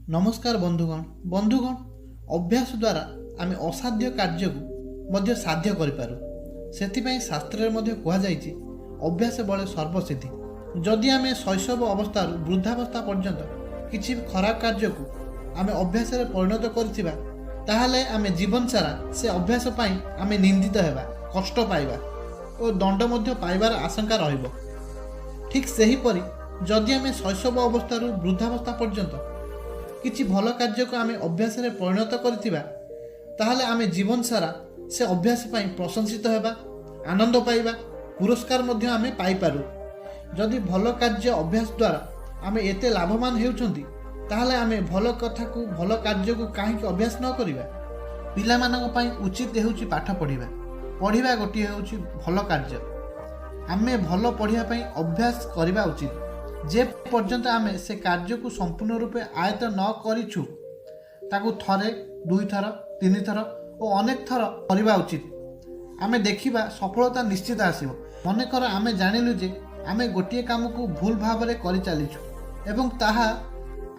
नमस्कार बंधुगण अभ्यास द्वारा आम असाध्य कार्य को साध्य करूँ से शास्त्र कहुई अभ्यास बड़े सर्वसिद्धि। जदि आम शैशव अवस्था वृद्धावस्था पर्यंत किसी खराब कार्य को आम अभ्यास परिणत करते आम जीवन सारा से अभ्यास आम निंदित होगा, कष्ट पाइबा और दंड पाइबार आशंका रहिबो। ठीक सेहीपरि जदि आम शैशव अवस्था वृद्धावस्था पर्यंत किसी भल कार्य को आम अभ्यास परिणत करते आम जीवन सारा से अभ्यास प्रशंसित होगा, आनंद पाइबा, पुरस्कार आम पाइपारू। जदि भल कार्य अभ्यास द्वारा आम एते लाभवान होउछंती ताहले आम भल कथा को भल कार्य को कहीं अभ्यास न करिबा। पिलामानक पई उचित हेउची पाठ पढ़िबा। पढ़िबा गोटे हेउची भल कार्य। आमे भल पढ़िया पई अभ्यास करिबा उचित। जे पर्यंत आमे से कार्य को संपूर्ण रूपे आयत्त न करिछु ताकू थरे दुई थर तीन थर और अनेक थर करवा उचित। आमे देखिबा सफलता निश्चित आसीबो। मनेकर आमे जानिलु जे आमे गोटे काम को भूल भाव में करि चालिछु एवं ताहा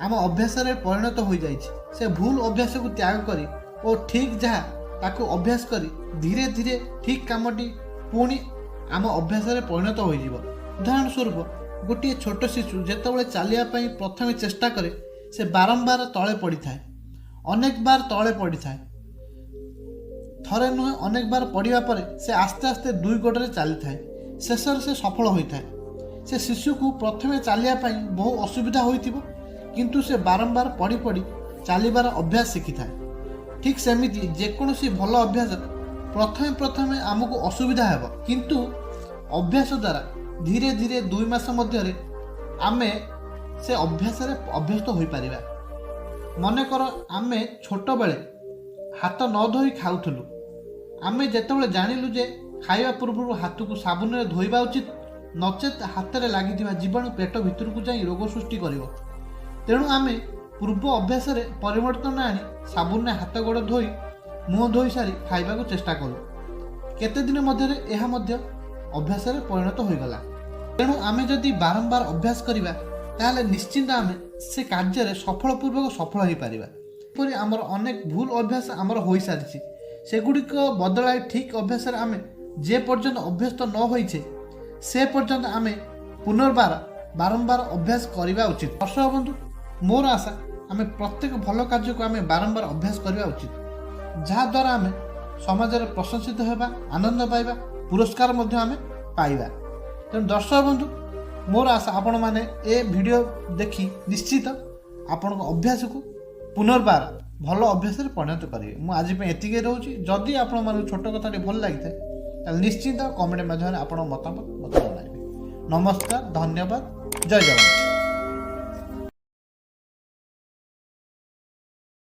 आम अभ्यास परिणत हो जाइछि। से भूल अभ्यास को त्याग करी और ठीक जहाँ ताकू अभ्यास करी धीरे धीरे ठीक कामटी पुणी आम अभ्यास परिणत हो। उदाहरण स्वरूप गोटे छोट शिशु जेतेबेले चलिया प्रथम चेष्टा करे से बारंबार तले पड़ी थाए, अनेक बार तले पड़ी थाए, थरे नुहे अनेक बार पड़ा पर से आस्ते आस्ते दुई गोड़े चली थाए, शेष से सफल होता है। से शिशु को प्रथम चलिया बहु असुविधा होइथिबो किंतु से बारंबार पड़ी पड़ी चलिबार अभ्यास शिखी थाए। ठीक सेमिति जेकोसी भल अभ्यास प्रथमे प्रथमे आमको असुविधा हेबो किंतु अभ्यास द्वारा धीरे धीरे 2 मास मध्य आमे से अभ्यास अभ्यस्त हो पारिबा। मनेकर आमे छोट बेले हाथ न धोई खाऊथलु। आमे जेतेबेले जानिलु जे खाइबा पूर्व हाथ को साबुन रे धोइबा उचित, नचेत हाथ रे लागिथिबा जीवाणु पेट भितर को जाई रोग सृष्टि करिवो। तेणु आमे पूर्व अभ्यास रे परिवर्तन आनी साबुन रे हाथ गोड़ धोई मुंह धोई सारी खाइबा को चेष्टा करू। केते दिन मध्य यह मध्य अभ्यास परिणत हो गला। तेणु आमे जदि बारंबार अभ्यास करिबा ताहले निश्चिंत आमे से कार्य सफलपूर्वक सफल हो पारिबा। परि आमर अनेक भूल अभ्यास आमर हो सारी सेगुड़िक बदलाई ठीक अभ्यास आमे जे पर्यंत अभ्यस्त न होइछे से पर्यंत आमे पुनर्बार बारंबार अभ्यास करिबा उचित। दर्शक बंधु, मोर आशा आमे प्रत्येक भल कार्य को आमे बारंबार अभ्यास करिबा उचित, जहा द्वारा आमे समाज रे प्रशंसित होबा, आनंद पाइबा, पुरस्कार मध्य आमे पाइबा। तेणु दर्शक बंधु, मोर आशा आपण माने ए वीडियो देखि निश्चित आपण अभ्यास को पुनर्बार भल अभ्यास परिणत करेंगे। मुझे आज एतिके रोची। जदि आपण मानक छोट कथाटी भल लगी निश्चित कमेंट माध्यम आपण मतामत मत जनाइबे। नमस्कार, धन्यवाद, जय जगन्नाथ।